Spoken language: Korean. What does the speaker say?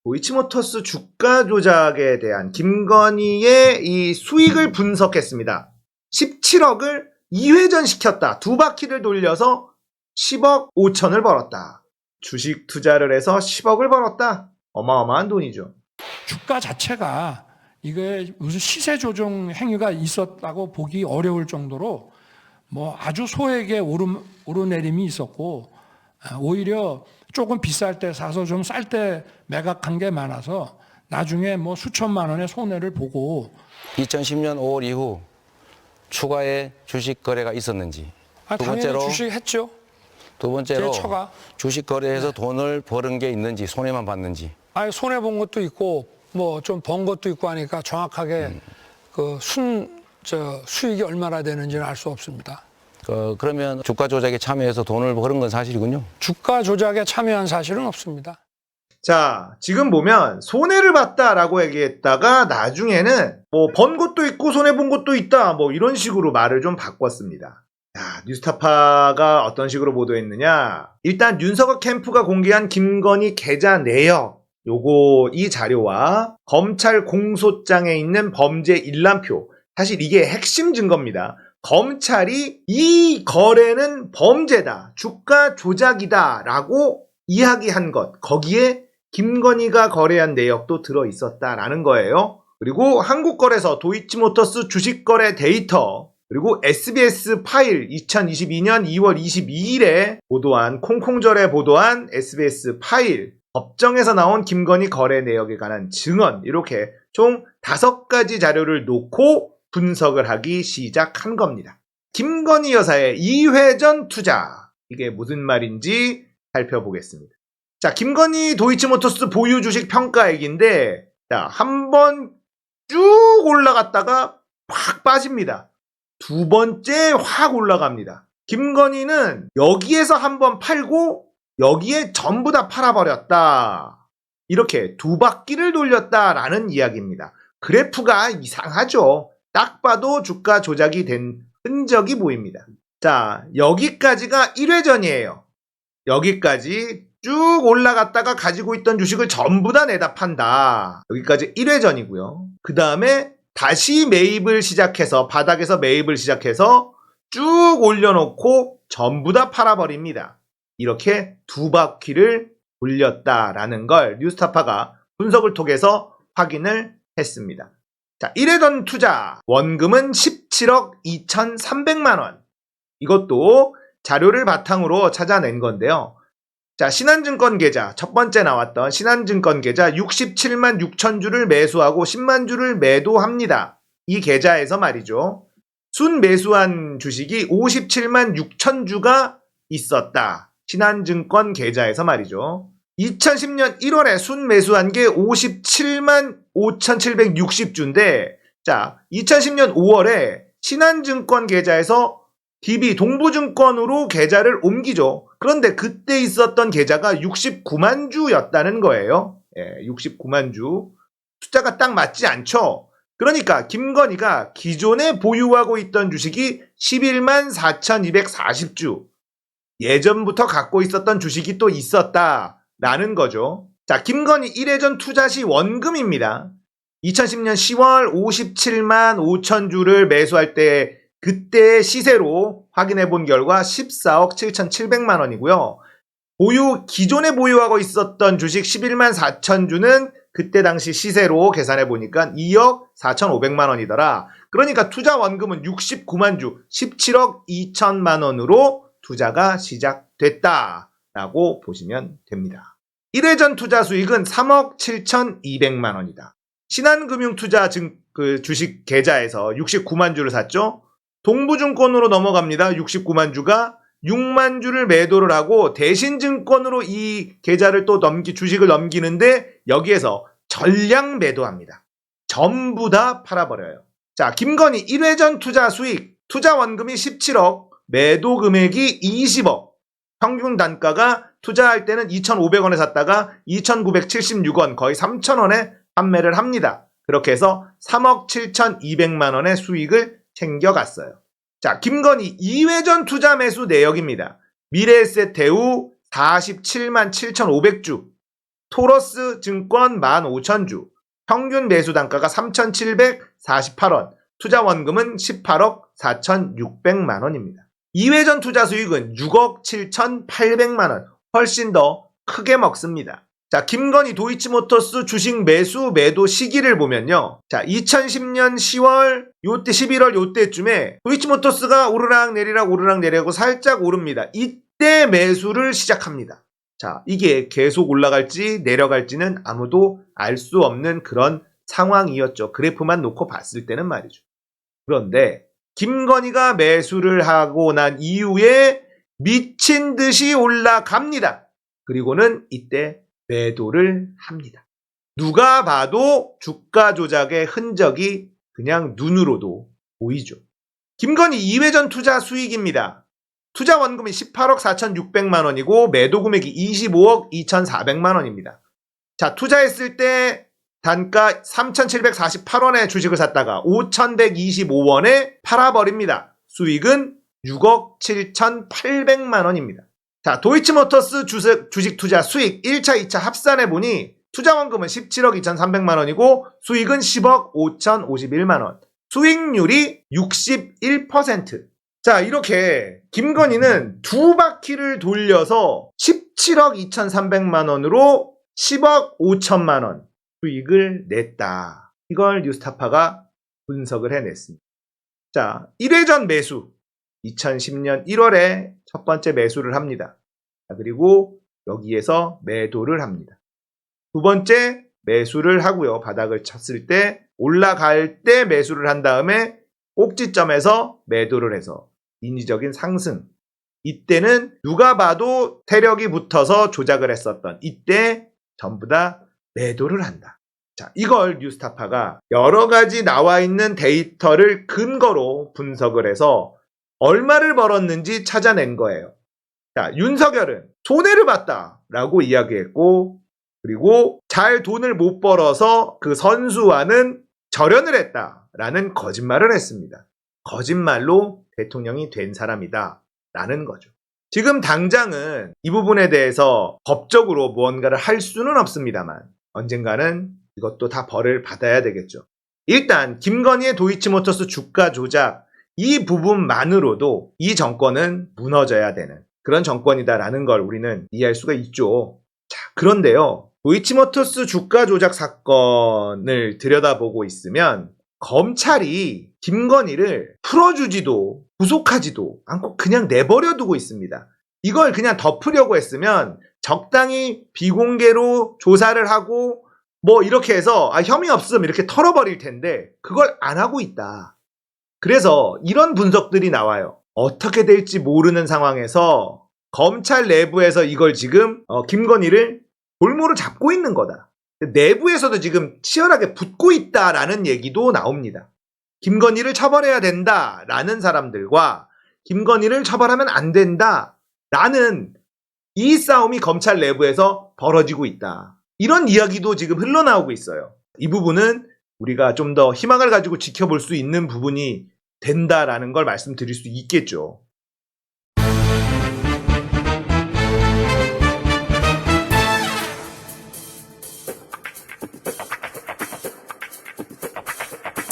도이치모터스 주가 조작에 대한 김건희의 이 수익을 분석했습니다. 17억을 2회전 시켰다. 두 바퀴를 돌려서 10억 5천을 벌었다. 주식 투자를 해서 10억을 벌었다. 어마어마한 돈이죠. 주가 자체가 이게 무슨 시세 조정 행위가 있었다고 보기 어려울 정도로 뭐 아주 소액의 오르내림이 있었고, 오히려 조금 비쌀 때 사서 좀 쌀 때 매각한 게 많아서 나중에 뭐 수천만 원의 손해를 보고. 2010년 5월 이후 추가의 주식 거래가 있었는지. 두 당연히 번째로 주식 했죠. 두 번째로 제 처가. 주식 거래해서 돈을 버는 게 있는지, 손해만 봤는지. 손해 본 것도 있고 뭐 좀 번 것도 있고 하니까 정확하게 그 수익이 얼마나 되는지는 알 수 없습니다. 그러면 주가 조작에 참여해서 돈을 버는 건 사실이군요. 주가 조작에 참여한 사실은 없습니다. 자, 지금 보면 손해를 봤다라고 얘기했다가 나중에는 뭐 번 것도 있고 손해본 것도 있다 뭐 이런 식으로 말을 좀 바꿨습니다. 자, 뉴스타파가 어떤 식으로 보도했느냐. 일단 윤석열 캠프가 공개한 김건희 계좌 내역, 이 자료와 검찰 공소장에 있는 범죄 일람표, 사실 이게 핵심 증거입니다. 검찰이 이 거래는 범죄다, 주가 조작이다 라고 이야기한 것, 거기에 김건희가 거래한 내역도 들어있었다라는 거예요. 그리고 한국거래소 도이치모터스 주식거래 데이터, 그리고 SBS 파일 2022년 2월 22일에 보도한 콩콩절에 보도한 SBS 파일, 법정에서 나온 김건희 거래 내역에 관한 증언, 이렇게 총 5가지 자료를 놓고 분석을 하기 시작한 겁니다. 김건희 여사의 2회전 투자, 이게 무슨 말인지 살펴보겠습니다. 자, 김건희 도이치모터스 보유 주식 평가액인데, 자, 한번 쭉 올라갔다가 확 빠집니다. 두 번째 확 올라갑니다. 김건희는 여기에서 한번 팔고 여기에 전부 다 팔아버렸다. 이렇게 두 바퀴를 돌렸다라는 이야기입니다. 그래프가 이상하죠. 딱 봐도 주가 조작이 된 흔적이 보입니다. 자, 여기까지가 1회전이에요. 여기까지 쭉 올라갔다가 가지고 있던 주식을 전부 다 내다 판다. 여기까지 1회전이고요. 그 다음에 다시 매입을 시작해서, 바닥에서 매입을 시작해서 쭉 올려놓고 전부 다 팔아버립니다. 이렇게 두 바퀴를 돌렸다라는 걸 뉴스타파가 분석을 통해서 확인을 했습니다. 자, 1회전 투자, 원금은 17억 2,300만 원. 이것도 자료를 바탕으로 찾아낸 건데요. 자, 신한증권 계좌, 첫 번째 나왔던 신한증권 계좌 67만 6천 주를 매수하고 10만 주를 매도합니다. 이 계좌에서 말이죠. 순 매수한 주식이 57만 6천 주가 있었다. 신한증권 계좌에서 말이죠. 2010년 1월에 순 매수한 게 57만 5,760주인데, 자, 2010년 5월에 신한증권 계좌에서 DB 동부증권으로 계좌를 옮기죠. 그런데 그때 있었던 계좌가 69만 주였다는 거예요. 69만 주. 숫자가 딱 맞지 않죠? 그러니까 김건희가 기존에 보유하고 있던 주식이 11만 4,240주. 예전부터 갖고 있었던 주식이 또 있었다라는 거죠. 자, 김건희 1회전 투자 시 원금입니다. 2010년 10월 57만 5천 주를 매수할 때 그때의 시세로 확인해 본 결과 14억 7,700만 원이고요. 기존에 보유하고 있었던 주식 11만 4천 주는 그때 당시 시세로 계산해 보니까 2억 4,500만 원이더라. 그러니까 투자 원금은 69만 주, 17억 2천만 원으로 투자가 시작됐다라고 보시면 됩니다. 1회전 투자 수익은 3억 7,200만 원이다. 신한금융투자 주식 계좌에서 69만 주를 샀죠. 동부증권으로 넘어갑니다. 69만 주가 6만 주를 매도를 하고 대신증권으로 이 계좌를 또 주식을 넘기는데 여기에서 전량 매도합니다. 전부 다 팔아버려요. 자, 김건희 1회전 투자 수익, 투자 원금이 17억, 매도 금액이 20억, 평균 단가가 투자할 때는 2,500원에 샀다가 2,976원, 거의 3,000원에 판매를 합니다. 그렇게 해서 3억 7,200만 원의 수익을 챙겨갔어요. 자, 김건희 2회전 투자 매수 내역입니다. 미래에셋 대우 47만 7,500주, 토러스 증권 15,000주, 평균 매수 단가가 3,748원, 투자 원금은 18억 4,600만 원입니다. 2회전 투자 수익은 6억 7,800만 원, 훨씬 더 크게 먹습니다. 자, 김건희 도이치모터스 주식 매수 매도 시기를 보면요. 자, 2010년 10월 요때 11월 요때쯤에 도이치모터스가 오르락 내리락 살짝 오릅니다. 이때 매수를 시작합니다. 자, 이게 계속 올라갈지 내려갈지는 아무도 알 수 없는 그런 상황이었죠. 그래프만 놓고 봤을 때는 말이죠. 그런데 김건희가 매수를 하고 난 이후에 미친 듯이 올라갑니다. 그리고는 이때 매도를 합니다. 누가 봐도 주가 조작의 흔적이 그냥 눈으로도 보이죠. 김건희 2회전 투자 수익입니다. 투자 원금이 18억 4,600만 원이고 매도 금액이 25억 2,400만 원입니다. 자, 투자했을 때 단가 3,748원에 주식을 샀다가 5,125원에 팔아버립니다. 수익은 6억 7,800만 원입니다. 자, 도이치모터스 주식 투자 수익 1차, 2차 합산해보니 투자 원금은 17억 2,300만 원이고 수익은 10억 5,051만 원. 수익률이 61%. 자, 이렇게 김건희는 두 바퀴를 돌려서 17억 2,300만 원으로 10억 5천만 원 수익을 냈다. 이걸 뉴스타파가 분석을 해냈습니다. 자, 1회전 매수. 2010년 1월에 첫 번째 매수를 합니다. 그리고 여기에서 매도를 합니다. 두 번째 매수를 하고요. 바닥을 쳤을 때 올라갈 때 매수를 한 다음에 꼭지점에서 매도를 해서 인위적인 상승. 이때는 누가 봐도 세력이 붙어서 조작을 했었던 이때 전부 다 매도를 한다. 자, 이걸 뉴스타파가 여러 가지 나와 있는 데이터를 근거로 분석을 해서 얼마를 벌었는지 찾아낸 거예요. 자, 윤석열은 손해를 봤다라고 이야기했고, 그리고 잘 돈을 못 벌어서 그 선수와는 절연을 했다라는 거짓말을 했습니다. 거짓말로 대통령이 된 사람이다 라는 거죠. 지금 당장은 이 부분에 대해서 법적으로 무언가를 할 수는 없습니다만 언젠가는 이것도 다 벌을 받아야 되겠죠. 일단 김건희의 도이치모터스 주가 조작 이 부분만으로도 이 정권은 무너져야 되는 그런 정권이다라는 걸 우리는 이해할 수가 있죠. 자, 그런데요. 도이치모터스 주가 조작 사건을 들여다보고 있으면 검찰이 김건희를 풀어주지도 구속하지도 않고 그냥 내버려두고 있습니다. 이걸 그냥 덮으려고 했으면 적당히 비공개로 조사를 하고 뭐 이렇게 해서 혐의 없음 이렇게 털어버릴 텐데 그걸 안 하고 있다. 그래서 이런 분석들이 나와요. 어떻게 될지 모르는 상황에서 검찰 내부에서 이걸 지금 김건희를 볼모를 잡고 있는 거다. 내부에서도 지금 치열하게 붙고 있다라는 얘기도 나옵니다. 김건희를 처벌해야 된다라는 사람들과 김건희를 처벌하면 안 된다라는 이 싸움이 검찰 내부에서 벌어지고 있다. 이런 이야기도 지금 흘러나오고 있어요. 이 부분은 우리가 좀 더 희망을 가지고 지켜볼 수 있는 부분이 된다라는 걸 말씀드릴 수 있겠죠.